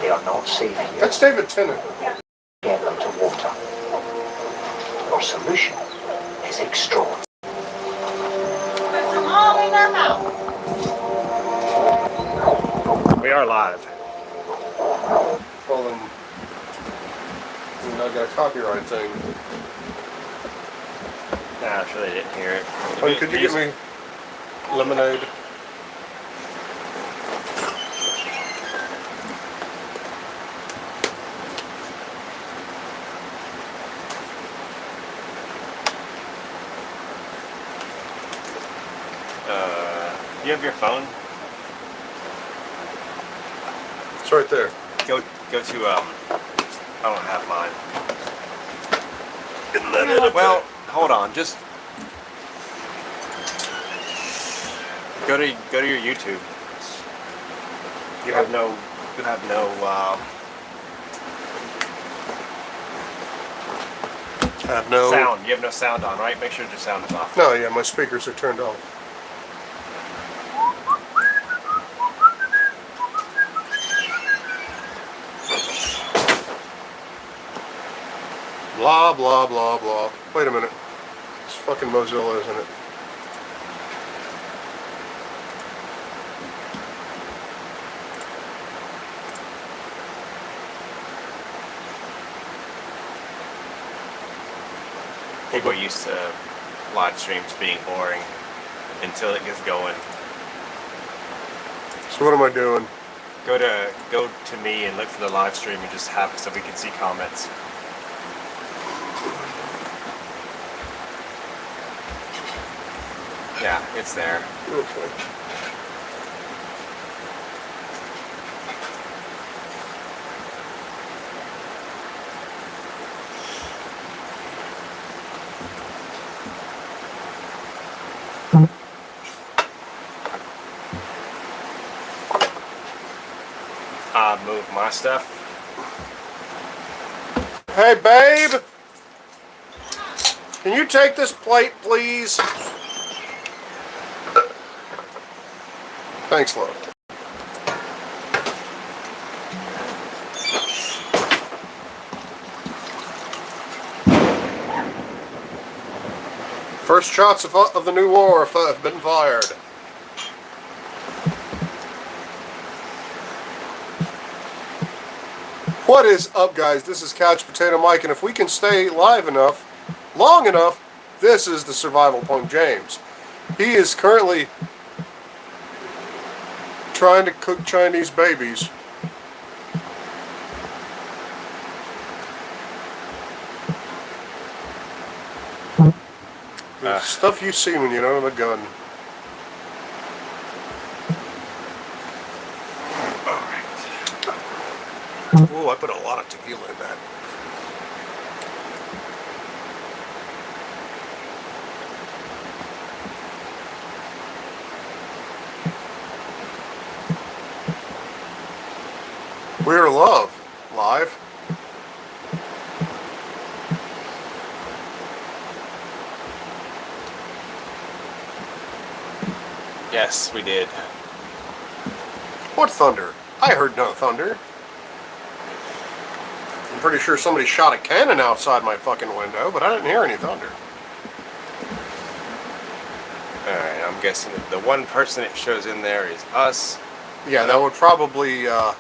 They are not safe here. That's David Tennant. Get them to water. Your solution is extraordinary. We are live. Well, then, I got a copyright thing. Nah, I'm sure they didn't hear it. Honey, could you get me lemonade? You have your phone? It's right there. Go to I don't have mine. Well, hold on, just go to your YouTube. You have no Have no sound. You have no sound on, right? Make sure your sound is off. No, yeah, my speakers are turned off. Blah, blah, blah, blah. Wait a minute. It's fucking Mozilla, isn't it? People are used to live streams being boring until it gets going. So what am I doing? Go to me and look for the live stream and just have it so we can see comments. Yeah, it's there. Okay. Move my stuff. Hey, babe! Can you take this plate, please? Thanks, love. First shots of the new war have been fired. What is up, guys? This is Couch Potato Mike, and if we can stay live enough, long enough, this is the Survival Punk James. He is currently trying to cook Chinese babies. The stuff you see when you don't have a gun. Ooh, I put a lot of tequila in that. We're Love, live. Yes, we did. What thunder? I heard no thunder. I'm pretty sure somebody shot a cannon outside my fucking window, but I didn't hear any thunder. Alright, I'm guessing that the one person it shows in there is us. Yeah, that would probably, yeah,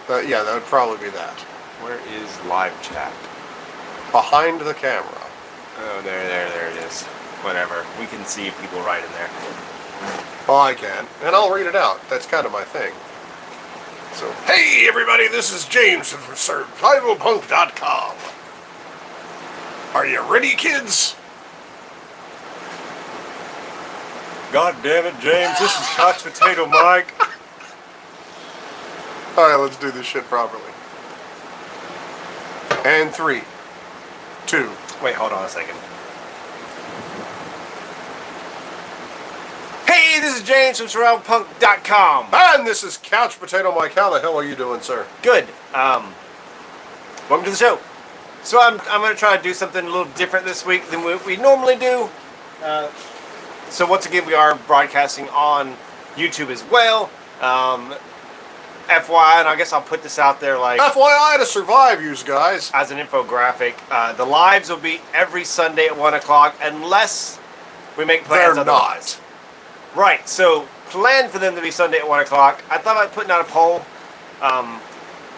that would probably be that. Where is live chat? Behind the camera. Oh, there it is. Whatever. We can see people right in there. Oh, I can. And I'll read it out. That's kind of my thing. So, hey everybody, this is James from survivalpunk.com. Are you ready, kids? God damn it, James, this is Couch Potato Mike. Alright, let's do this shit properly. And 3, 2. Wait, hold on a second. Hey, this is James from survivalpunk.com. And this is Couch Potato Mike. How the hell are you doing, sir? Good. Welcome to the show. So I'm going to try to do something a little different this week than we normally do. So once again, we are broadcasting on YouTube as well. FYI, and I guess I'll put this out there like FYI to survive, you guys. as an infographic. The lives will be every Sunday at 1 o'clock unless we make plans They're otherwise. not. Right, so plan for them to be Sunday at 1 o'clock. I thought about putting out a poll,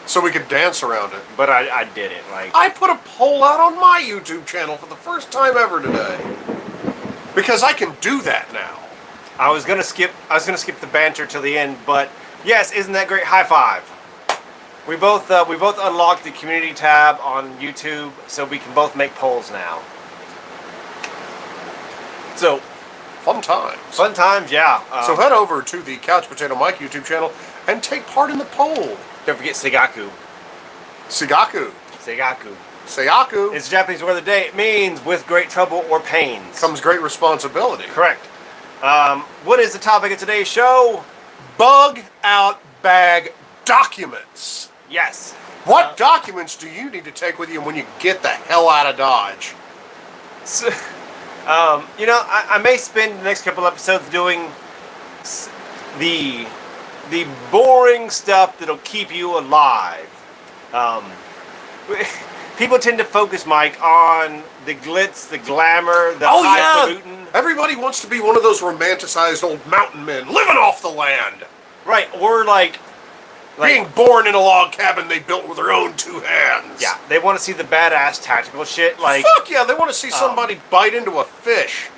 So we could dance around it. but I didn't. Like, I put a poll out on my YouTube channel for the first time ever today. Because I can do that now. I was gonna skip the banter till the end, but yes, isn't that great? High five. We both unlocked the community tab on YouTube, so we can both make polls now. So Fun times. fun times, yeah. So head over to the Couch Potato Mike YouTube channel and take part in the poll. Don't forget Seigaku. Sigaku. Seigaku. Seigaku. It's a Japanese word of the day. It means with great trouble or pains. Comes great responsibility. Correct. What is the topic of today's show? Bug out bag documents. Yes. What documents do you need to take with you when you get the hell out of Dodge? So, I may spend the next couple episodes doing the boring stuff that'll keep you alive. People tend to focus, Mike, on the glitz, the glamour, the highfalutin. Everybody wants to be one of those romanticized old mountain men living off the land. Right, or like Being born in a log cabin they built with their own two hands. yeah, they want to see the badass tactical shit. Like, Fuck yeah, they want to see somebody bite into a fish.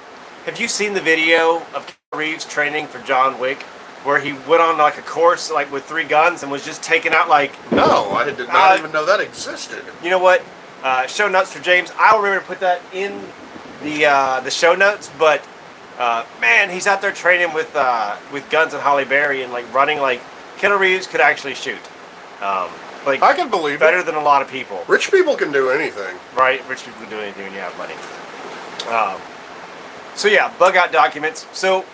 have you seen the video of Keanu Reeves training for John Wick, where he went on like a course like with 3 guns and was just taking out like, No, I did not even know that existed. you know what? Show notes for James. I'll remember to put that in the show notes. But man, he's out there training with guns and Holly Berry and like running like Keanu Reeves could actually shoot. Like I can believe better it. than a lot of people. Rich people can do anything. Right? Rich people can do anything when you have money. So yeah, bug out documents. So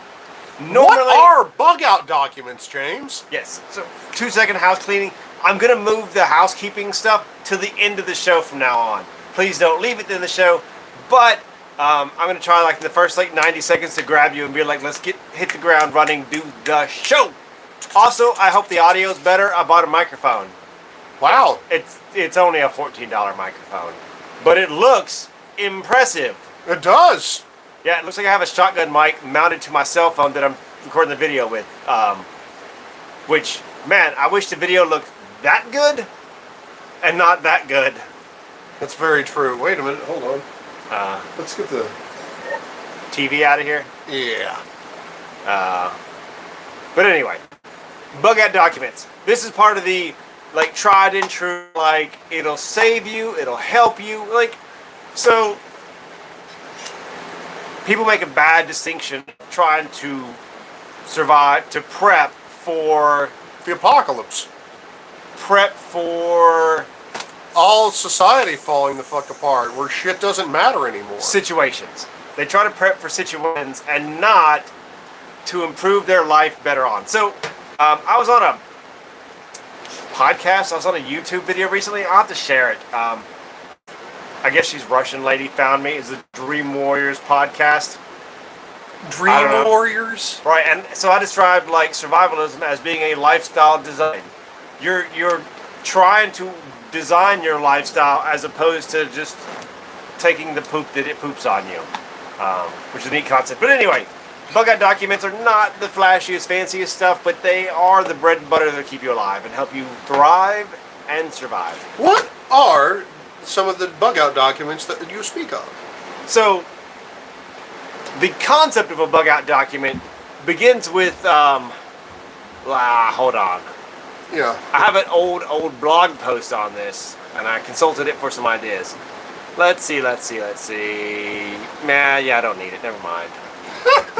normally, What are bug out documents, James? yes. So 2-second house cleaning. I'm gonna move the housekeeping stuff to the end of the show from now on. Please don't leave it in the show. But I'm gonna try like in the first like 90 seconds to grab you and be like, let's hit the ground running, do the show. Also, I hope the audio's better. I bought a microphone. Wow. It's only a $14 microphone, but it looks impressive. It does. Yeah, it looks like I have a shotgun mic mounted to my cell phone that I'm recording the video with. Which, man, I wish the video looked that good and not that good. That's very true. Wait a minute, hold on. Let's get the... TV out of here. Yeah. But anyway, bug out documents. This is part of the like tried and true, like it'll save you, it'll help you. Like, so people make a bad distinction trying to survive, to prep for The apocalypse. All society falling the fuck apart, where shit doesn't matter anymore. situations. They try to prep for situations and not to improve their life better on. So, I was on a podcast. I was on a YouTube video recently. I'll have to share it. I guess she's Russian lady found me. It's the Dream Warriors podcast. I Dream don't know. warriors? Right, and so I described like survivalism as being a lifestyle design. You're trying to design your lifestyle as opposed to just taking the poop that it poops on you, which is a neat concept. But anyway, bug out documents are not the flashiest, fanciest stuff, but they are the bread and butter that keep you alive and help you thrive and survive. What are some of the bug out documents that you speak of? So, the concept of a bug out document begins with, hold on. Yeah. I have an old blog post on this, and I consulted it for some ideas. Let's see. Nah, yeah, I don't need it. Never mind.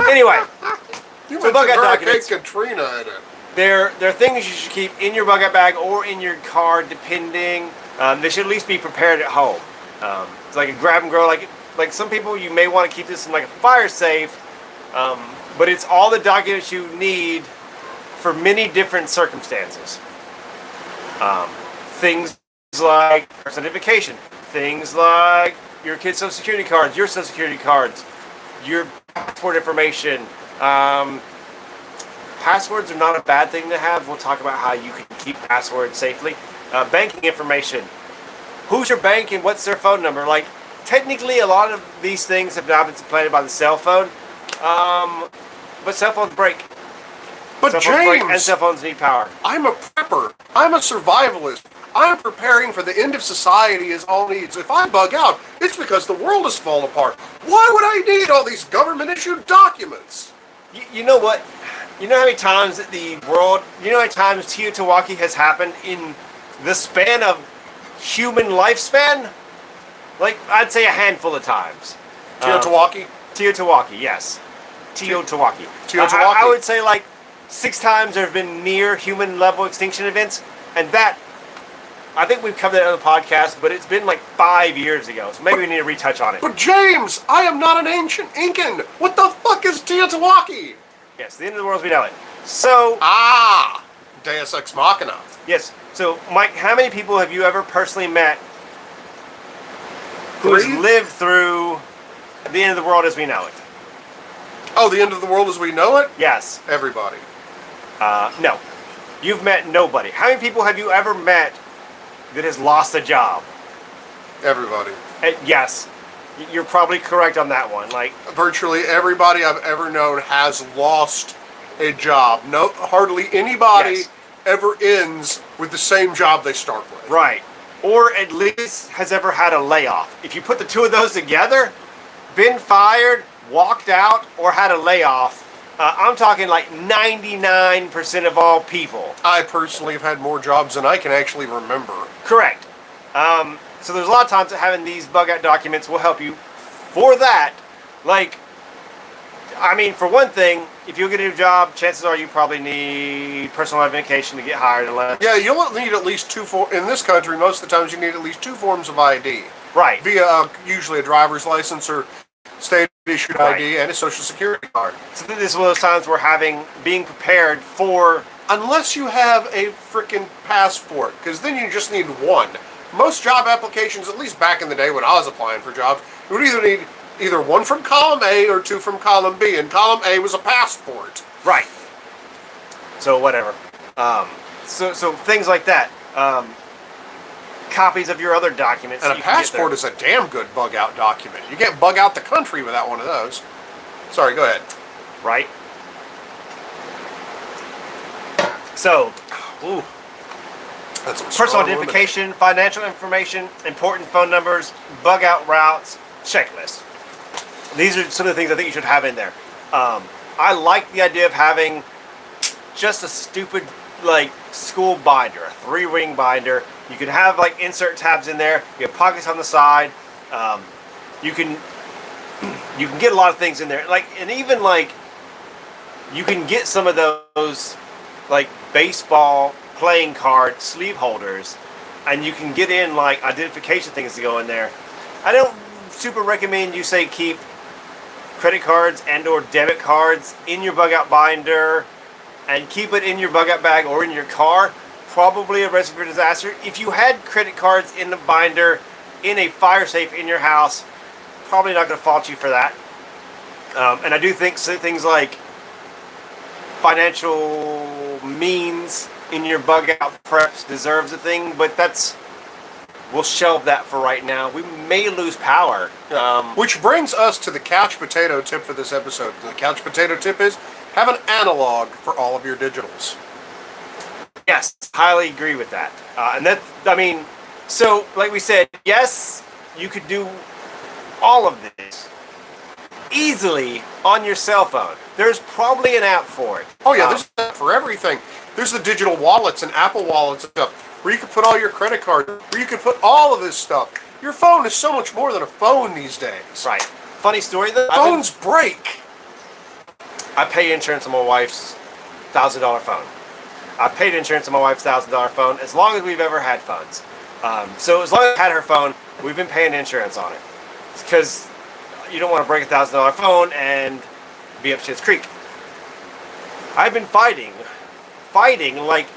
Anyway, You so bug out documents. Katrina in it. There are things you should keep in your bug out bag or in your car, depending. They should at least be prepared at home. It's like a grab and go. Like some people, you may want to keep this in like a fire safe, but it's all the documents you need for many different circumstances. Things like birth identification, things like your kid's social security cards, your social security cards, your passport information, passwords are not a bad thing to have. We'll talk about how you can keep passwords safely. Banking information. Who's your bank and what's their phone number? Like, technically, a lot of these things have now been supplanted by the cell phone. But cell phones break. But Cell phones break, James, and cell phones need power. I'm a prepper. I'm a survivalist. I'm preparing for the end of society as all needs. If I bug out, it's because the world is falling apart. Why would I need all these government-issued documents? You know what? You know how many times you know how many times Teotihuacan has happened in the span of human lifespan? Like, I'd say a handful of times. Teotihuacan? Teotihuacan, yes. Teotihuacan. Teotihuacan. I would say like 6 times there have been near human level extinction events, and that, I think we've covered that on the podcast, but it's been like 5 years ago, so maybe we need to retouch on it. But James, I am not an ancient Incan. What the fuck is Teotihuacan? Yes, the end of the world as we know it. So, Deus Ex Machina. yes. So, Mike, how many people have you ever personally met who's 3? lived through the end of the world as we know it? Oh, the end of the world as we know it? Yes. Everybody. No. You've met nobody. How many people have you ever met that has lost a job? Everybody. Yes. You're probably correct on that one. Like, Virtually everybody I've ever known has lost a job. No, hardly anybody Yes. ever ends with the same job they start with. right. Or at least has ever had a layoff. If you put the two of those together, been fired, walked out, or had a layoff, I'm talking like 99% of all people. I personally have had more jobs than I can actually remember. Correct. So there's a lot of times that having these bug out documents will help you for that. Like, I mean, for one thing, if you get a new job, chances are you probably need personal identification to get hired. Unless, Yeah, you'll need at least in this country, most of the times you need at least 2 forms of ID. right. Via usually a driver's license or state-issued Right. ID and a social security card. So this is one of those times where being prepared for. Unless you have a freaking passport, because then you just need one. Most job applications, at least back in the day when I was applying for jobs, you would either need one from column A or 2 from column B, and column A was a passport. Right. So whatever. So things like that. Copies of your other documents. And that a you can get passport there. is a damn good bug out document. You can't bug out the country without one of those. Sorry, go ahead. Right. So, ooh. That's some Personal strong identification, financial information, important phone numbers, bug out routes, checklist. These are some of the things I think you should have in there. I like the idea of having just a stupid like school binder, a 3-ring binder. You can have like insert tabs in there. You have pockets on the side. You can get a lot of things in there. Like, and even like you can get some of those like baseball playing card sleeve holders, and you can get in like identification things to go in there. I don't super recommend you say keep credit cards and or debit cards in your bug out binder and keep it in your bug out bag or in your car. Probably a recipe for disaster. If you had credit cards in the binder in a fire safe in your house, probably not going to fault you for that. And I do think things like financial means in your bug out preps deserves a thing, but we'll shelve that for right now. We may lose power. Which brings us to the couch potato tip for this episode. The couch potato tip is have an analog for all of your digitals. Yes, highly agree with that. And that, I mean, so like we said, yes, you could do all of this easily on your cell phone. There's probably an app for it. Oh yeah, there's an app for everything. There's the digital wallets and Apple wallets and stuff where you can put all your credit cards, where you can put all of this stuff. Your phone is so much more than a phone these days. Right. Funny story though. Phones break. I pay insurance on my wife's $1,000 phone. I paid insurance on my wife's $1,000 phone as long as we've ever had phones. So as long as I had her phone, we've been paying insurance on it. Because you don't want to break a $1,000 phone and be up shit's creek. I've been fighting like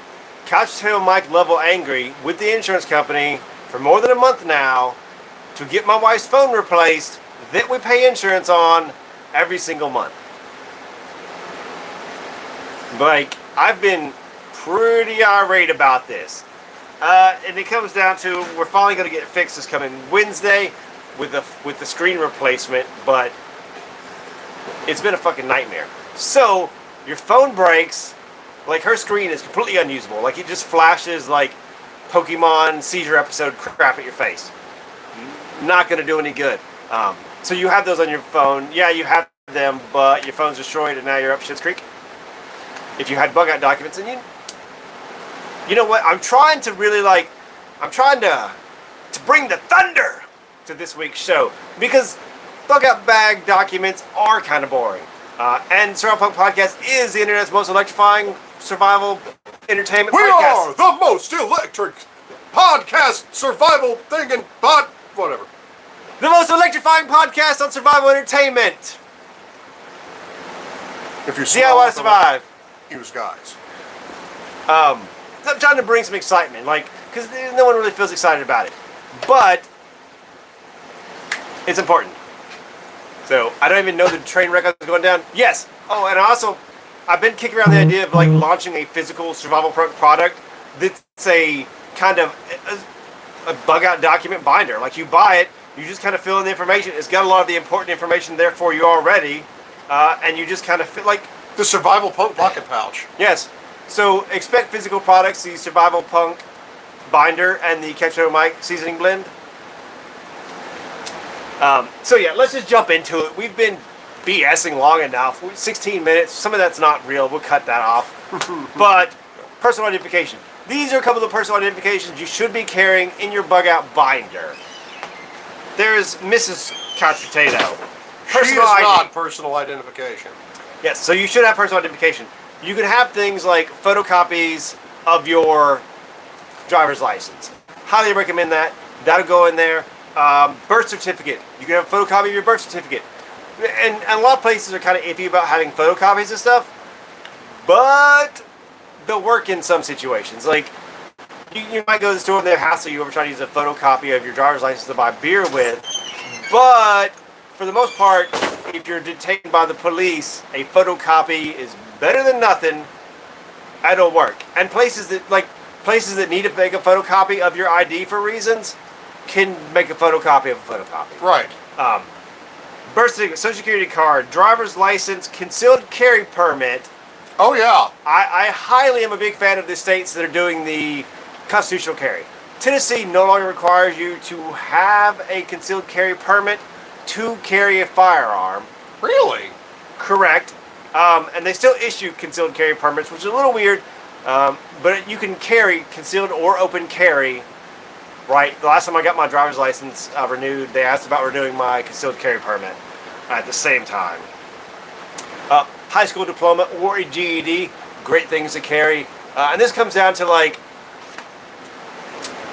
Couch Potato Mike level angry with the insurance company for more than a month now to get my wife's phone replaced that we pay insurance on every single month. Like, I've been pretty irate about this. And it comes down to we're finally going to get it fixed this coming Wednesday with the screen replacement, but it's been a fucking nightmare. So your phone breaks, like her screen is completely unusable. Like it just flashes like Pokemon seizure episode crap at your face. Not going to do any good. So you have those on your phone. Yeah, you have them, but your phone's destroyed and now you're up shit's creek. If you had bug out documents, and you know what? I'm trying to bring the thunder to this week's show because bug out bag documents are kind of boring. And Survival Punk Podcast is the internet's most electrifying survival entertainment We podcast. are the most electric podcast survival thing and whatever. The most electrifying podcast on survival entertainment. If you See how I survive. Use guys. I'm trying to bring some excitement, like, because no one really feels excited about it. But it's important. So, I don't even know the train wreck is going down. Yes. Oh, and I've been kicking around the idea of, like, launching a physical survival product that's a kind of a bug-out document binder. Like, you buy it, you just kind of fill in the information. It's got a lot of the important information there for you already, and you just kind of feel like... The Survival Punk Pocket Pouch. Yes. So, expect physical products, the Survival Punk binder and the Ketchup Mike seasoning blend. So yeah, let's just jump into it. We've been BSing long enough. 16 minutes. Some of that's not real. We'll cut that off. But personal identification. These are a couple of personal identifications you should be carrying in your bug out binder. There's Mrs. Couch Potato. She is not personal identification. Yes, so you should have personal identification. You can have things like photocopies of your driver's license. Highly recommend that. That'll go in there. Birth certificate. You can have a photocopy of your birth certificate. And a lot of places are kind of iffy about having photocopies of stuff, but they'll work in some situations. Like, you might go to the store and they hassle you over trying to use a photocopy of your driver's license to buy beer with, but for the most part, if you're detained by the police, a photocopy is better than nothing. It'll work. And places that need to make a photocopy of your ID for reasons can make a photocopy of a photocopy. Right. Birth certificate, social security card, driver's license, concealed carry permit. Oh, yeah. I highly am a big fan of the states that are doing the constitutional carry. Tennessee no longer requires you to have a concealed carry permit to carry a firearm. Really? Correct. And they still issue concealed carry permits, which is a little weird. But you can carry concealed or open carry. Right. The last time I got my driver's license renewed, they asked about renewing my concealed carry permit at the same time. High school diploma or a GED, great things to carry. And this comes down to like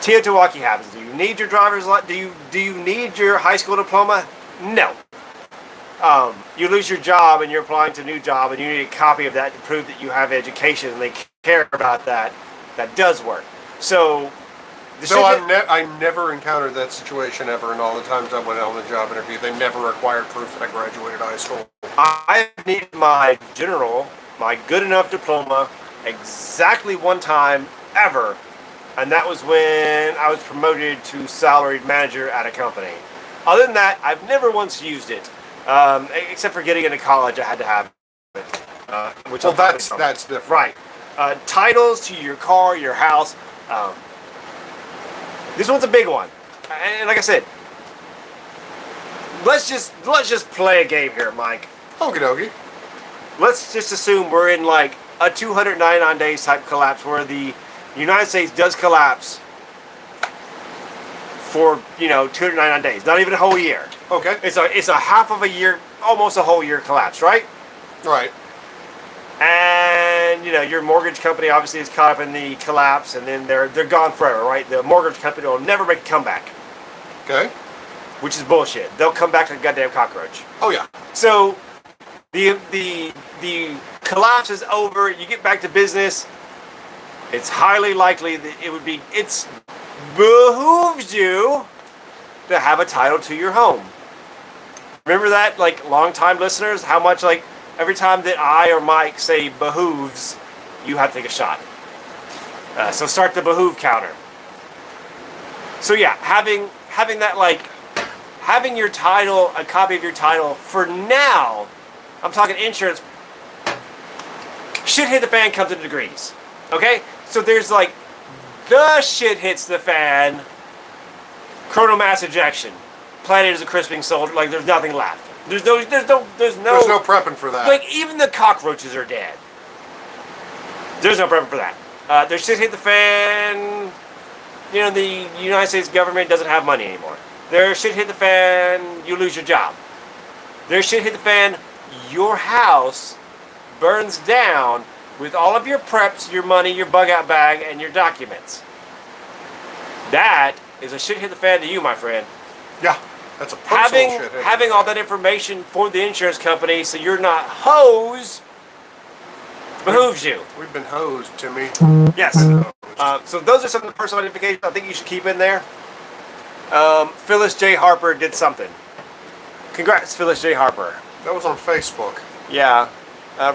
Teotihuacan happens. Do you need your driver's license? Do you need your high school diploma? No. You lose your job and you're applying to a new job and you need a copy of that to prove that you have education and they care about that. That does work. So I never encountered that situation ever, and all the times I went out on the job interview, they never required proof that I graduated high school. I needed my good enough diploma exactly one time ever, and that was when I was promoted to salaried manager at a company. Other than that, I've never once used it, except for getting into college. I had to have it. That's different. Right. Titles to your car, your house. This one's a big one, and like I said, let's just play a game here, Mike. Okie dokie. Let's just assume we're in like a 299 days type collapse where the United States does collapse for 299 days, not even a whole year. Okay. It's a half of a year, almost a whole year collapse, right? Right. And your mortgage company obviously is caught up in the collapse, and then they're gone forever, right? The mortgage company will never make a comeback. Okay. Which is bullshit. They'll come back like a goddamn cockroach. Oh yeah. So the collapse is over. You get back to business. It's highly likely that it behooves you to have a title to your home. Remember that, like, long-time listeners, how much, like, every time that I or Mike say behooves, you have to take a shot. So start the behoove counter. So yeah, having that, like, having your title, a copy of your title for now, I'm talking insurance, shit hit the fan comes in degrees. Okay? So there's like, the shit hits the fan, coronal mass ejection. Planet is a crisping soldier, like there's nothing left. There's no prepping for that. Like even the cockroaches are dead. There's no prepping for that. There's shit hit the fan. You know, the United States government doesn't have money anymore. There's shit hit the fan, you lose your job. There's shit hit the fan, your house burns down with all of your preps, your money, your bug out bag, and your documents. That is a shit hit the fan to you, my friend. Yeah, that's a personal shit hit. Having all that information for the insurance company so you're not hosed behooves you. We've been hosed, Timmy. Yes. So those are some of the personal identifications I think you should keep in there. Phyllis J. Harper did something. Congrats, Phyllis J. Harper. That was on Facebook. Yeah.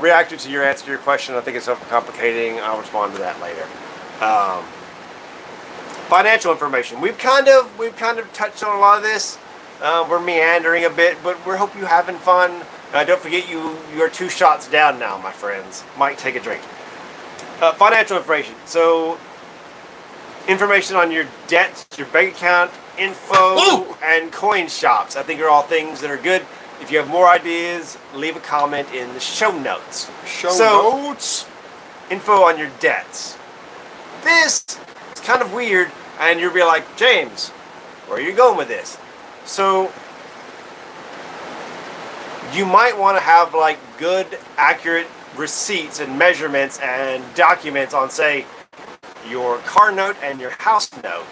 Reacted to your answer to your question. I think it's overcomplicating. I'll respond to that later. Financial information. We've kind of touched on a lot of this. We're meandering a bit, but we hope you're having fun. Don't forget you're 2 shots down now, my friends. Mike, take a drink. Financial information. So, information on your debts, your bank account, info, and coin shops. I think are all things that are good. If you have more ideas, leave a comment in the show notes. Show notes? Info on your debts. This is kind of weird, and you'll be like, James, where are you going with this? So, you might want to have like good, accurate receipts and measurements and documents on, say, your car note and your house note.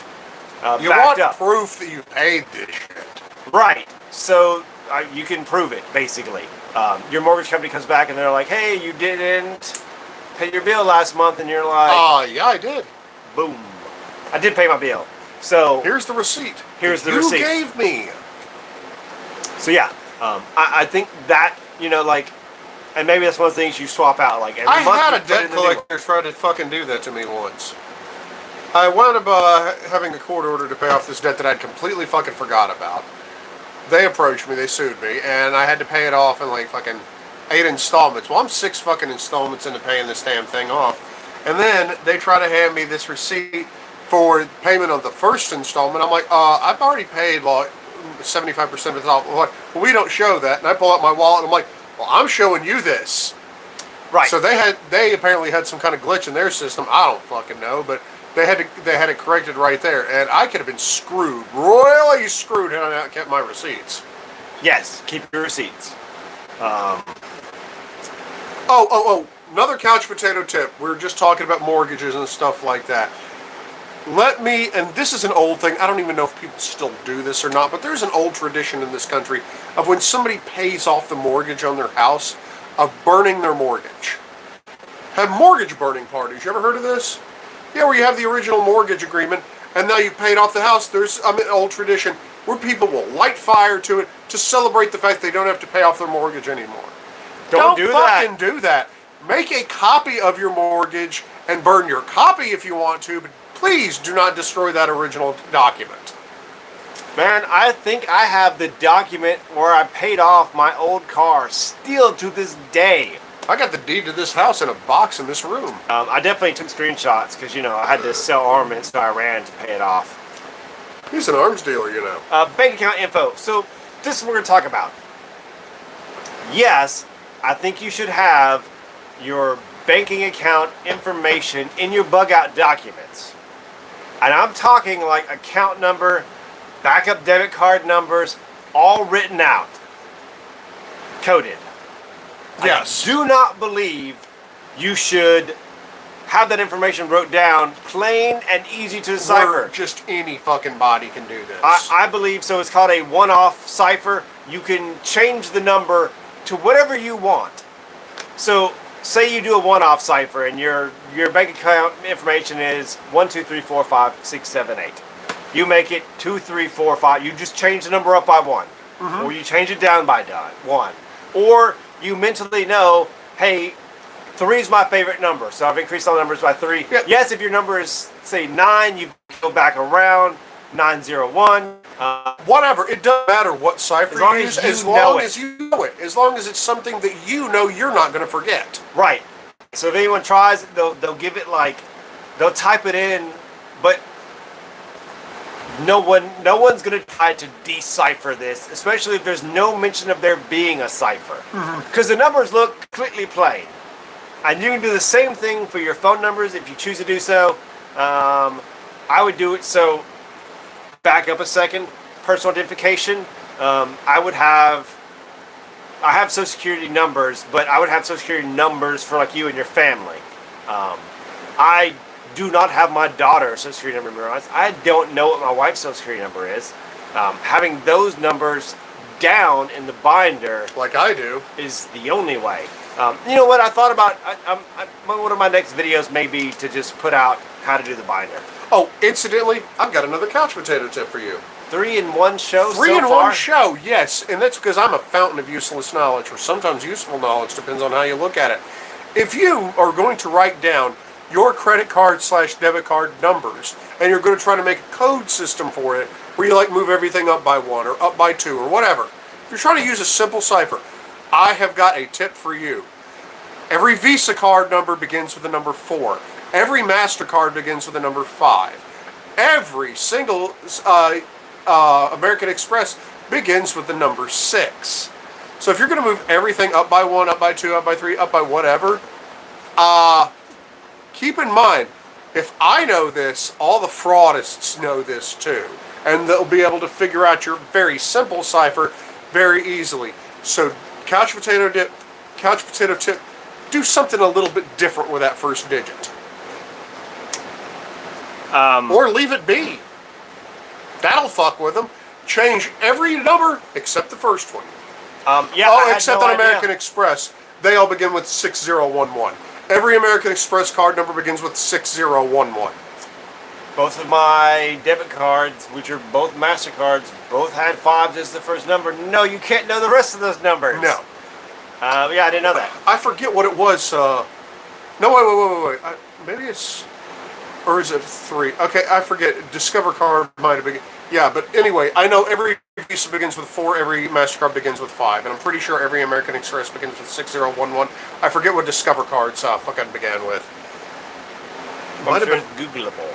You want proof that you paid this shit. Right. So you can prove it, basically. Your mortgage company comes back and they're like, hey, you didn't pay your bill last month, and you're like, yeah, I did. Boom. I did pay my bill. So here's the receipt. Here's the receipt you gave me. So yeah, I think that, you know, like, and maybe that's one of the things you swap out. Like every month I had a debt collector try to fucking do that to me once. I wound up having a court order to pay off this debt that I'd completely fucking forgot about. They approached me, they sued me, and I had to pay it off in like fucking 8 installments. Well, I'm 6 fucking installments into paying this damn thing off. And then they try to hand me this receipt for payment of the first installment. I'm like, I've already paid like 75% of the top. Well, we don't show that. And I pull out my wallet and I'm like, well, I'm showing you this. Right. So they apparently had some kind of glitch in their system. I don't fucking know, but they had it corrected right there, and I could have been screwed, royally screwed, had I not kept my receipts. Yes, keep your receipts. Another couch potato tip. We were just talking about mortgages and stuff like that. And this is an old thing, I don't even know if people still do this or not, but there's an old tradition in this country of when somebody pays off the mortgage on their house, of burning their mortgage. Have mortgage burning parties. You ever heard of this? Yeah, where you have the original mortgage agreement, and now you've paid off the house. There's an old tradition where people will light fire to it to celebrate the fact they don't have to pay off their mortgage anymore. Don't fucking do that. Make a copy of your mortgage and burn your copy if you want to, but please do not destroy that original document. Man, I think I have the document where I paid off my old car still to this day. I got the deed to this house in a box in this room. I definitely took screenshots because, you know, I had to sell armaments, so I ran to pay it off. He's an arms dealer, you know. Bank account info. So this is what we're going to talk about. Yes, I think you should have your banking account information in your bug out documents. And I'm talking like account number, backup debit card numbers, all written out. Coded. Yes. I do not believe you should have that information wrote down plain and easy to decipher. Where just any fucking body can do this. I believe so. It's called a one-off cipher. You can change the number to whatever you want. So say you do a one-off cipher and your bank account information is 1 2 3 4 5 6 7 8. You make it 2 3 4 5. You just change the number up by 1. Mm-hmm. Or you change it down by 1. Or you mentally know, hey, 3 is my favorite number, so I've increased all numbers by 3. Yeah. Yes, if your number is, say, 9, you go back around 901. Whatever. It doesn't matter what cipher As long you as use, you as know long it. as you know it. As long as it's something that you know you're not going to forget. Right. So if anyone tries, they'll give it like, they'll type it in, but no one's going to try to decipher this, especially if there's no mention of there being a cipher. Because the numbers look completely plain. And you can do the same thing for your phone numbers if you choose to do so. I would do it so, back up a second, personal identification. I have social security numbers, but I would have social security numbers for like you and your family. I do not have my daughter's social security number memorized. I don't know what my wife's social security number is. Having those numbers down in the binder, like I do, is the only way. You know what I thought about? One of my next videos may be to just put out how to do the binder. Oh, incidentally, I've got another couch potato tip for you. 3-in-1 show. 3-in-1 show, yes, and that's because I'm a fountain of useless knowledge, or sometimes useful knowledge, depends on how you look at it. If you are going to write down your credit card / debit card numbers, and you're going to try to make a code system for it, where you like move everything up by 1 or up by 2 or whatever, if you're trying to use a simple cipher, I have got a tip for you. Every Visa card number begins with the number 4. Every MasterCard begins with the number 5. Every single American Express begins with the number 6. So if you're going to move everything up by 1, up by 2, up by 3, up by whatever, keep in mind, if I know this, all the fraudists know this too. And they'll be able to figure out your very simple cipher very easily. So couch potato tip, do something a little bit different with that first digit. Or leave it be. That'll fuck with them. Change every number except the first one. Except on American Express. They all begin with 6011. Every American Express card number begins with 6011. Both of my debit cards, which are both MasterCards, both had 5 as the first number. No, you can't know the rest of those numbers. No. I didn't know that. I forget what it was. No, wait. Maybe it's... Or is it 3? Okay, I forget. Discover card might have been... Yeah, but anyway, I know every Visa begins with 4, every MasterCard begins with 5, and I'm pretty sure every American Express begins with 6011. I forget what Discover cards fucking began with. Might have been Googleable.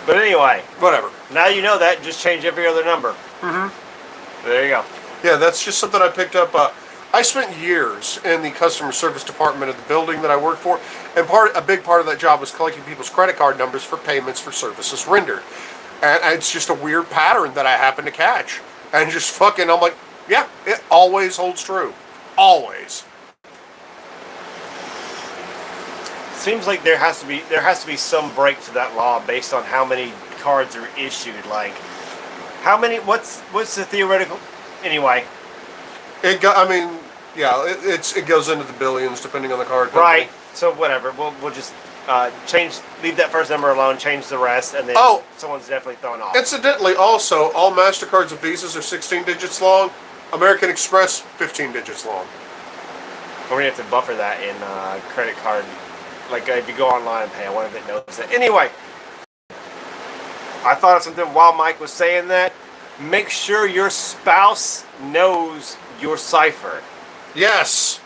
But anyway. Whatever. Now you know that, just change every other number. There you go. Yeah, that's just something I picked up. I spent years in the customer service department of the building that I worked for, and a big part of that job was collecting people's credit card numbers for payments for services rendered. And it's just a weird pattern that I happen to catch. And just fucking, I'm like, yeah, it always holds true. Always. Seems like there has to be some break to that law based on how many cards are issued. Like, how many? What's the theoretical? Anyway. It goes into the billions depending on the card company. Right. So whatever. We'll just leave that first number alone, change the rest, and then someone's definitely thrown off. Incidentally, also, all MasterCards and Visas are 16 digits long. American Express, 15 digits long. We're going to have to buffer that in credit card. Like, if you go online and pay, I wonder if it knows that. Anyway, I thought of something while Mike was saying that. Make sure your spouse knows your cipher. Yes.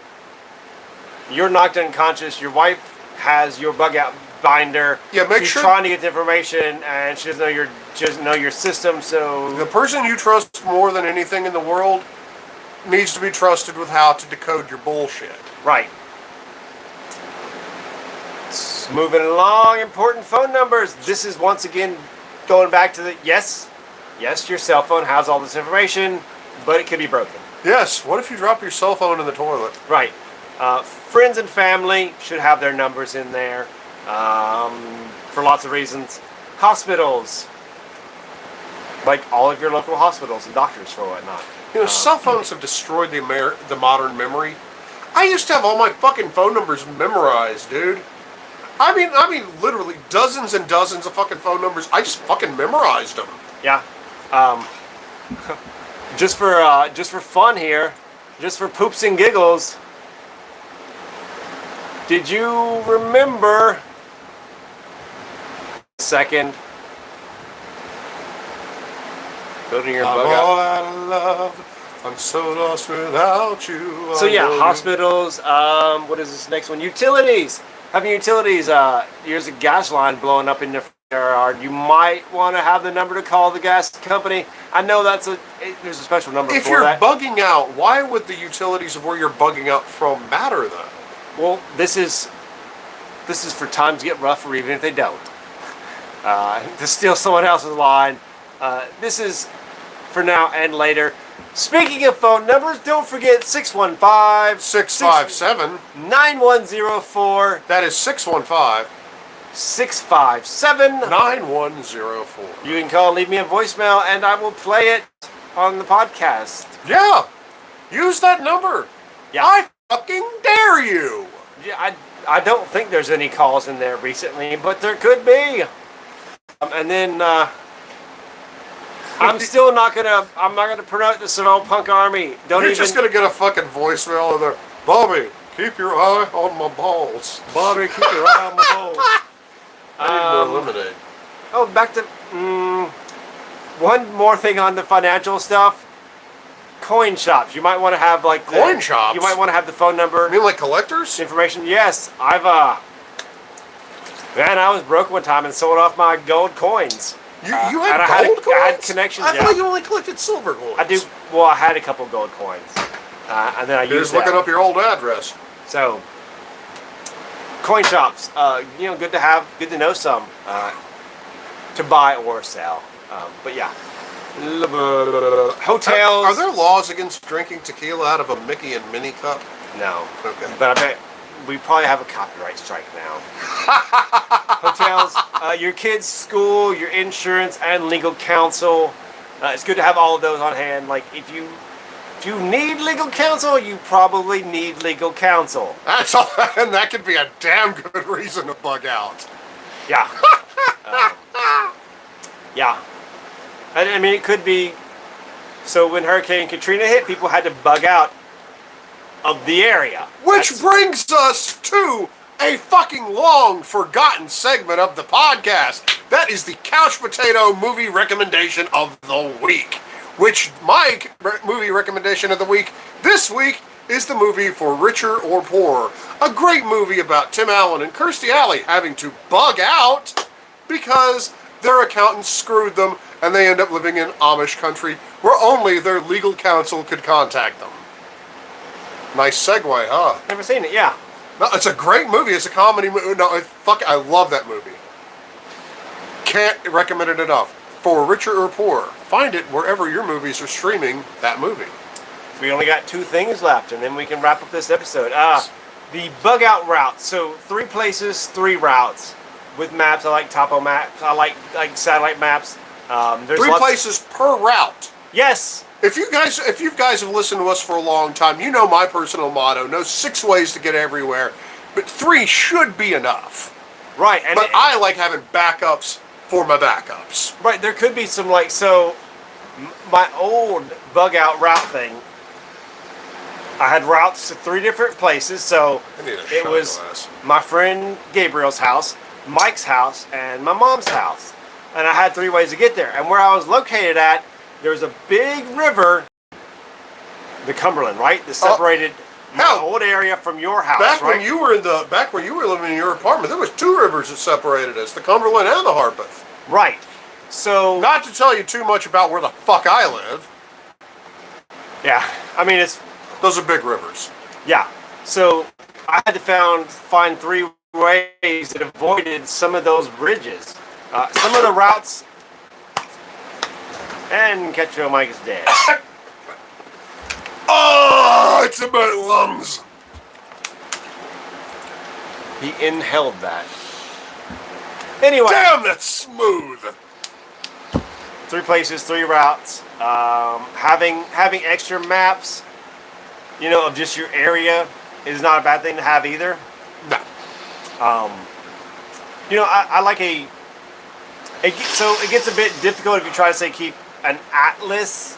You're knocked unconscious. Your wife has your bug out binder. Yeah, She's trying to get the information, and she doesn't know your system. So the person you trust more than anything in the world needs to be trusted with how to decode your bullshit. Right. Moving along, important phone numbers. This is once again going back to the yes, your cell phone has all this information, but it could be broken. Yes. What if you drop your cell phone in the toilet? Right. Friends and family should have their numbers in there for lots of reasons. Hospitals, like all of your local hospitals and doctors for whatnot. You know, cell phones have destroyed the modern memory. I used to have all my fucking phone numbers memorized, dude. I mean, literally dozens and dozens of fucking phone numbers. I just fucking memorized them. Yeah. Just for fun here, just for poops and giggles, Did you remember? Second. Go to your I'm bug all out. out of love. I'm so lost without you. So I yeah, know you. hospitals. What is this next one? Utilities. Having utilities. Here's a gas line blowing up in your yard. You might want to have the number to call the gas company. I know there's a special number If for you're that. bugging out, why would the utilities of where you're bugging out from matter, though? Well, this is for times get rough, or even if they don't. To steal someone else's line. This is for now and later. Speaking of phone numbers, don't forget 615 657. 9104 That is 615 657 9104. You can call and leave me a voicemail, and I will play it on the podcast. Yeah. Use that number. Yeah. I fucking dare you. Yeah, I don't think there's any calls in there recently, but there could be. And then I'm not gonna promote the Survival Punk Army. You're just gonna get a fucking voicemail of there. Bobby, keep your eye on my balls. Bobby, keep your eye on my balls. I need more lemonade. Oh, back to one more thing on the financial stuff. Coin shops. You might want to have like Coin shops? You might want to have the phone number. You mean like collectors? Information. Yes, I was broke one time and sold off my gold coins. You and had gold coins? I had connections. I Yeah. thought you only collected silver coins. I do. Well, I had a couple gold coins, and then I You're used just looking them. up your old address. So, coin shops. Good to have. Good to know some to buy or sell. But yeah. Hotels. Are there laws against drinking tequila out of a Mickey and Minnie cup? No. Okay. But I bet we probably have a copyright strike now. Hotels, your kids' school, your insurance, and legal counsel. It's good to have all of those on hand. Like if you need legal counsel, you probably need legal counsel. That's all, and that could be a damn good reason to bug out. Yeah. Yeah. And I mean, it could be. So when Hurricane Katrina hit, people had to bug out of the area. Which brings us to a fucking long forgotten segment of the podcast. That is the Couch Potato movie recommendation of the week. Which my movie recommendation of the week this week is the movie For Richer or Poorer. A great movie about Tim Allen and Kirstie Alley having to bug out because their accountants screwed them and they end up living in Amish country where only their legal counsel could contact them. Nice segue, huh? Never seen it. Yeah. No, it's a great movie. It's a comedy movie. No, I love that movie. Can't recommend it enough. For Richer or Poorer. Find it wherever your movies are streaming that movie. We only got 2 things left, and then we can wrap up this episode. The bug out route. So 3 places, 3 routes with maps. I like topo maps. I like satellite maps. There's 3 places per route. Yes. If you guys have listened to us for a long time, you know my personal motto: no 6 ways to get everywhere, but 3 should be enough. Right. And but I like having backups for my backups. Right. There could be some my old bug out route thing. I had routes to 3 different places. So it was my friend Gabriel's house, Mike's house, and my mom's house. And I had 3 ways to get there. And where I was located at, there was a big river, the Cumberland, right? That separated my old area from your house, back right? when you were living in your apartment, there was 2 rivers that separated us: the Cumberland and the Harpeth. Right. So not to tell you too much about where the fuck I live. Yeah, I mean those are big rivers. Yeah. So I had to find 3 ways that avoided some of those bridges. Some of the routes. And Ketchville Mike is dead. Oh, it's in my lungs. He inhaled that. Anyway. Damn, that's smooth. 3 places, 3 routes. Having extra maps, of just your area is not a bad thing to have either. No. I like so it gets a bit difficult if you try to keep an atlas,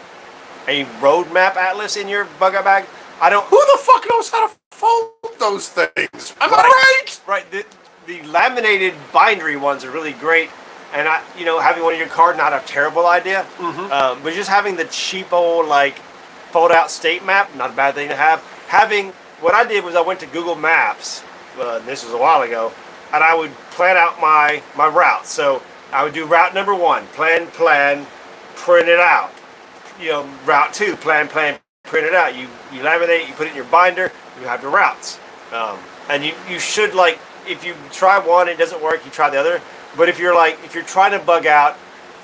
a road map atlas in your bug out bag. Who the fuck knows how to fold those things. Am I right? Right. The laminated bindery ones are really great. And having one of your card, not a terrible idea. Mm-hmm. But just having the cheap old fold out state map, not a bad thing to have. What I did was I went to Google Maps. This was a while ago, and I would plan out my routes. So I would do route number 1, plan, print it out. Route 2, plan, print it out. You laminate, you put it in your binder. You have your routes, and you should if you try one, it doesn't work. You try the other. But if you're trying to bug out,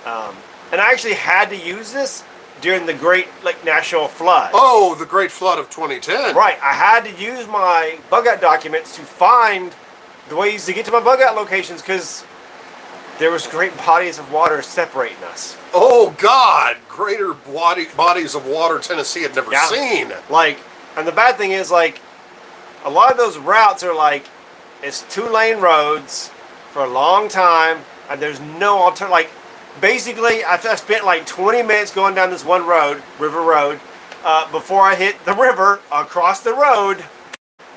and I actually had to use this during the Great National Flood. Oh, the Great Flood of 2010. Right, I had to use my bug out documents to find the ways to get to my bug out locations because there was great bodies of water separating us. Oh God, greater bodies of water Tennessee had never seen. And the bad thing is a lot of those routes are it's 2-lane roads for a long time, and there's no alternative. Basically, I spent 20 minutes going down this one road, River Road, before I hit the river across the road,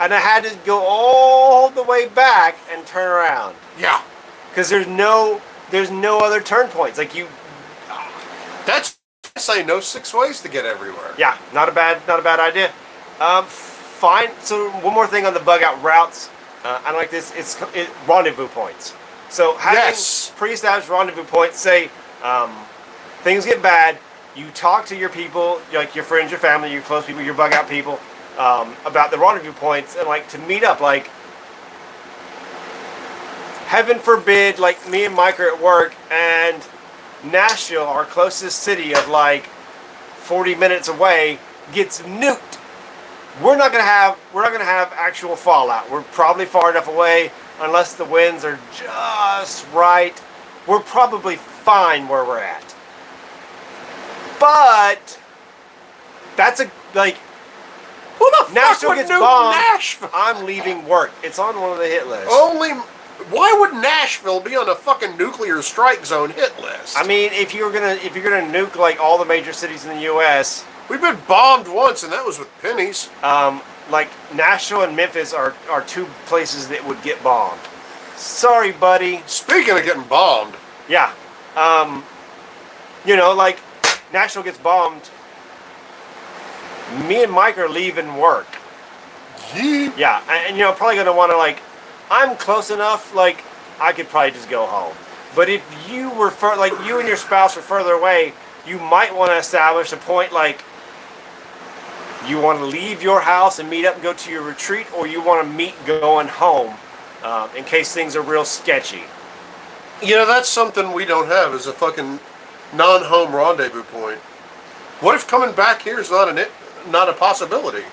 and I had to go all the way back and turn around. Yeah, because there's no other turn points. That's say no 6 ways to get everywhere. Yeah, not a bad idea. Fine. So one more thing on the bug out routes. I like this. It's rendezvous points. So having pre-established rendezvous points, say things get bad, you talk to your people, your friends, your family, your close people, your bug out people, about the rendezvous points and to meet up. Heaven forbid, me and Mike are at work and Nashville, our closest city of 40 minutes away, gets nuked. We're not gonna have actual fallout. We're probably far enough away, unless the winds are just right. We're probably fine where we're at. But that's who the fuck Nashville would gets nuke bombed. Nashville? I'm leaving work. It's on one of the hit lists. Why would Nashville be on a fucking nuclear strike zone hit list? I mean, if you're gonna nuke all the major cities in the U.S. We've been bombed once, and that was with pennies. Nashville and Memphis are 2 places that would get bombed. Sorry, buddy. Speaking of getting bombed. Yeah. Nashville gets bombed. Me and Mike are leaving work. Yeet. Yeah, and probably going to want to, I'm close enough, I could probably just go home. But if you were, you and your spouse are further away, you might want to establish a point, you want to leave your house and meet up and go to your retreat, or you want to meet going home in case things are real sketchy. That's something we don't have is a fucking non-home rendezvous point. What if coming back here is not a possibility?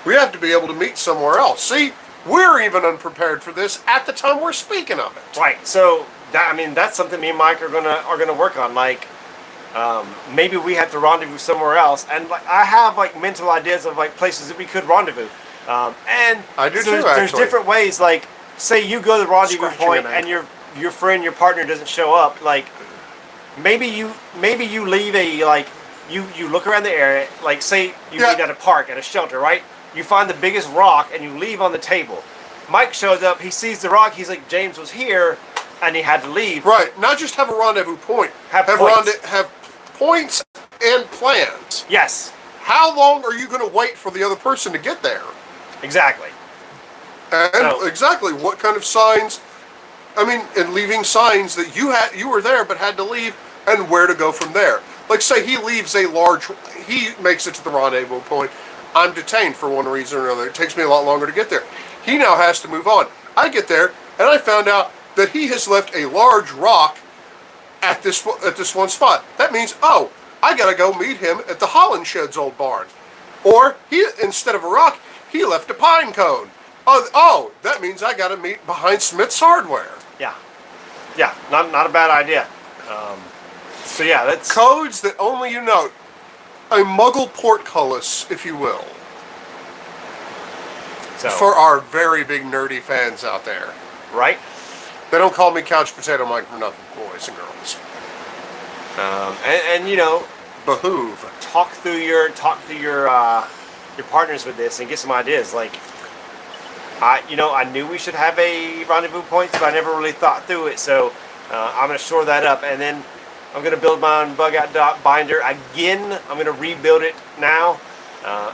We have to be able to meet somewhere else. See, we're even unprepared for this at the time we're speaking of it. Right. So that's something me and Mike are gonna work on. Maybe we have to rendezvous somewhere else, and I have mental ideas of places that we could rendezvous. And I do too. There's different ways. Say you go to the rendezvous point, and your friend, your partner doesn't show up. Maybe you leave you look around the area. Say you meet at a park, at a shelter, right? You find the biggest rock and you leave on the table. Mike shows up. He sees the rock. He's like, James was here, and he had to leave. Right. Not just have a rendezvous point. Have points. Have points and plans. Yes. How long are you going to wait for the other person to get there? Exactly. And exactly what kind of signs? And leaving signs that you were there but had to leave, and where to go from there. Say he makes it to the rendezvous point. I'm detained for one reason or another. It takes me a lot longer to get there. He now has to move on. I get there, and I found out that he has left a large rock at this one spot. That means, I gotta go meet him at the Holland Shed's old barn. Or instead of a rock, he left a pine cone. That means I gotta meet behind Smith's Hardware. Yeah, not a bad idea. That's codes that only you know. A muggle portcullis, if you will. For our very big nerdy fans out there. Right? They don't call me Couch Potato Mike for nothing, boys and girls. And behoove. Talk through your your partners with this and get some ideas. Like, I knew we should have a rendezvous point, but I never really thought through it. So I'm going to shore that up, and then I'm going to build my own bug out binder again. I'm going to rebuild it now,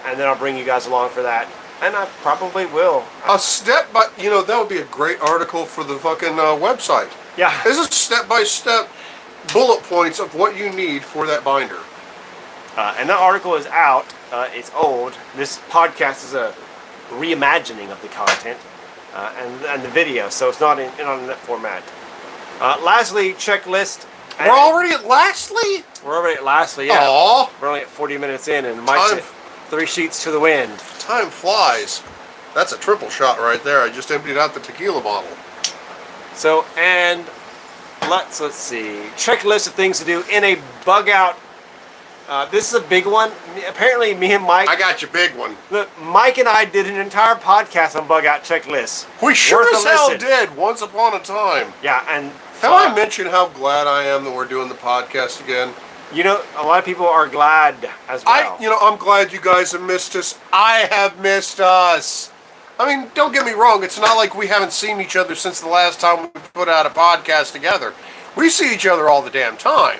and then I'll bring you guys along for that. And I probably will. A step by, that would be a great article for the fucking website. Yeah. This is step-by-step bullet points of what you need for that binder. And that article is out. It's old. This podcast is a reimagining of the content and the video, so it's not in that format. Lastly, checklist. We're already at lastly? We're already at lastly, yeah. Aww. We're only at 40 minutes in, and Mike's at 3 sheets to the wind. Time flies. That's a triple shot right there. I just emptied out the tequila bottle. So, and let's see. Checklist of things to do in a bug out. This is a big one. Apparently, me and Mike. I got your big one. Look, Mike and I did an entire podcast on bug out checklists. We sure Worth as a hell listen. did, once upon a time. Yeah, and Have I mentioned how glad I am that we're doing the podcast again? a lot of people are glad as well. I'm glad you guys have missed us. I have missed us. I mean, don't get me wrong. It's not like we haven't seen each other since the last time we put out a podcast together. We see each other all the damn time.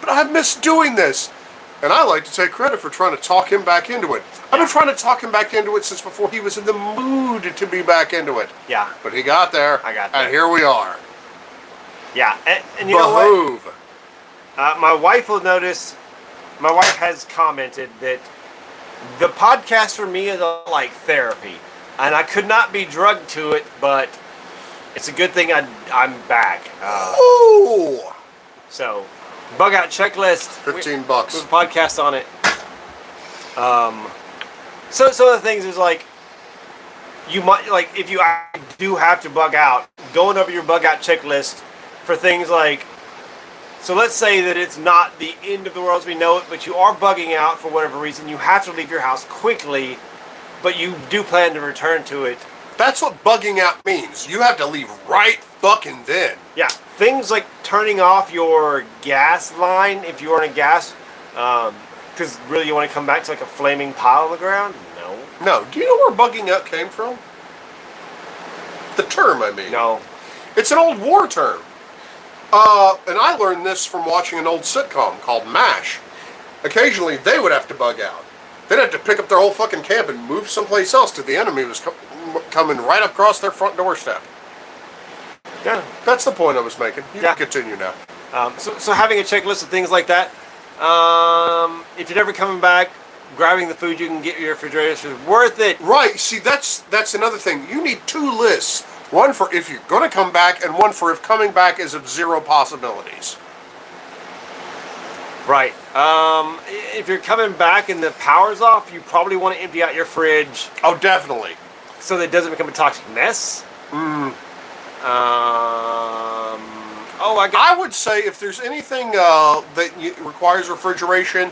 But I've missed doing this. And I like to take credit for trying to talk him back into it. I've been trying to talk him back into it since before he was in the mood to be back into it. Yeah. But he got there. I got there. And here we are. Yeah, and you know what? Behoove. My wife will notice. My wife has commented that the podcast for me is like therapy, and I could not be drugged to it, but it's a good thing I'm back. Ooh! So, bug out checklist. $15. We have a podcast on it. So some of the things is like, you might, like, if you do have to bug out, going over your bug out checklist for things like, so let's say that it's not the end of the world as we know it, but you are bugging out for whatever reason. You have to leave your house quickly, but you do plan to return to it. That's what bugging out means. You have to leave right fucking then. Yeah, things like turning off your gas line if you are in a gas, because really you want to come back to like a flaming pile on the ground? No. No. Do you know where bugging out came from? The term, I mean. No. It's an old war term. And I learned this from watching an old sitcom called MASH. Occasionally, they would have to bug out. They'd have to pick up their whole fucking camp and move someplace else because the enemy was coming right up across their front doorstep. Yeah. That's the point I was making. You Yeah. can continue now. So having a checklist of things like that. If you're never coming back, grabbing the food you can get in your refrigerator is worth it. Right. See, that's another thing. You need 2 lists. One for if you're going to come back, and one for if coming back is of 0 possibilities. Right. If you're coming back and the power's off, you probably want to empty out your fridge Oh, definitely. so that it doesn't become a toxic mess. I would say if there's anything that requires refrigeration,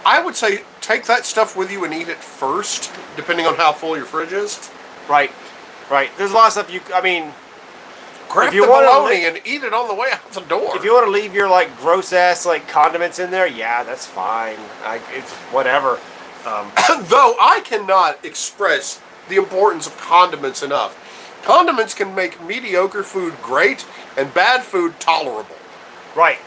I would say take that stuff with you and eat it first, depending on how full your fridge is. Right. There's a lot of stuff Grab if you the wanna bologna and eat it on the way out the door. if you want to leave your like gross ass like condiments in there, yeah, that's fine. It's whatever. Though I cannot express the importance of condiments enough. Condiments can make mediocre food great and bad food tolerable. Right.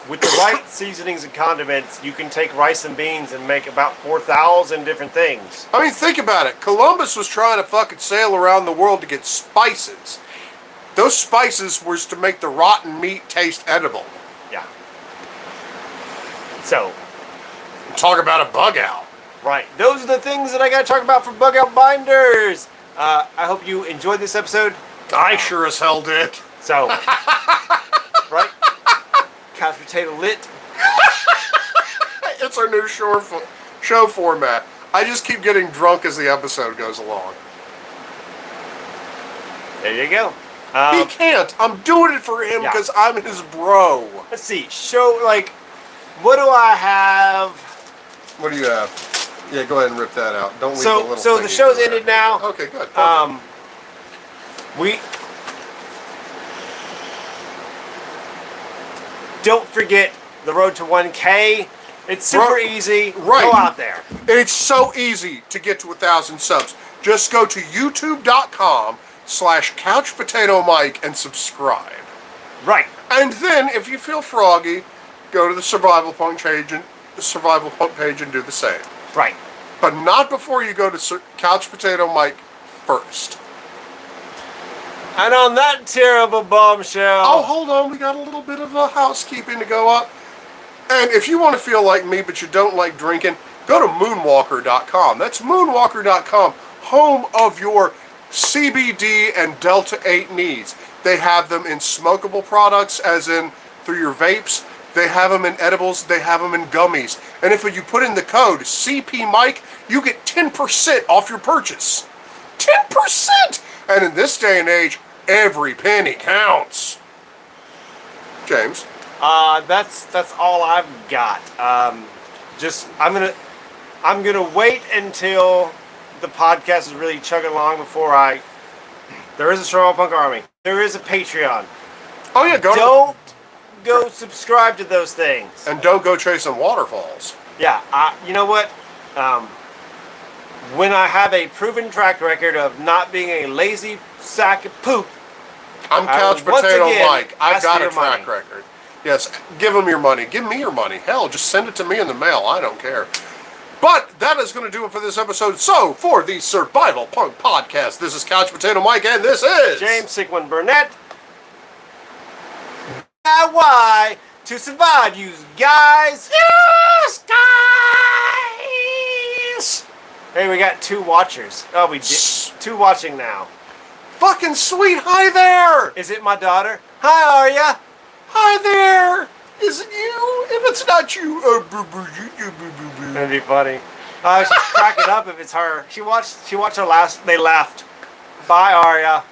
With the right seasonings and condiments, you can take rice and beans and make about 4,000 different things. I mean, think about it. Columbus was trying to fucking sail around the world to get spices. Those spices was to make the rotten meat taste edible. Yeah. So, Talk about a bug out. right. Those are the things that I got to talk about for bug out binders. I hope you enjoyed this episode. I sure as hell did. So, right? Couch potato lit. It's our new show format. I just keep getting drunk as the episode goes along. There you go. He can't. I'm doing it for him Yeah. because I'm his bro. Let's see. What do I have? What do you have? Yeah, go ahead and rip that out. Don't leave the little So thing the show's in there. ended now. Okay, good. We don't forget the road to 1K. It's super Right. easy. Right. Go out there. And it's so easy to get to 1,000 subs. Just go to youtube.com/couchpotatomike and subscribe. Right. And then, if you feel froggy, go to the Survival Punk page and do the same. Right. But not before you go to Couch Potato Mike first. And on that terrible bombshell. Oh, hold on. We got a little bit of housekeeping to go up. And if you want to feel like me, but you don't like drinking, go to moonwalker.com. That's moonwalker.com, home of your CBD and Delta 8 needs. They have them in smokable products, as in through your vapes. They have them in edibles. They have them in gummies. And if you put in the code CPMike, you get 10% off your purchase. 10%! And in this day and age, every penny counts. James? That's all I've got. I'm gonna wait until the podcast is really chugging along before there is a Survival Punk Army. There is a Patreon. Oh yeah, Don't go subscribe to those things. And don't go chasing waterfalls. Yeah, you know what? When I have a proven track record of not being a lazy sack of poop, I'm I Couch will once Potato again Mike. I've ask got for a your track money. record. Yes, give them your money. Give me your money. Hell, just send it to me in the mail. I don't care. But that is going to do it for this episode. So, for the Survival Punk Podcast, this is Couch Potato Mike, and this is... James Sigmund Burnett. DIY to survive, you guys. Yes, guys! Hey, we got 2 watchers. Oh, we did 2 watching now. Fucking sweet, hi there! Is it my daughter? Hi, Arya. Hi there! Is it you? If it's not you, That'd be funny. She's cracking up if it's her. She watched her last. They left. Bye, Arya.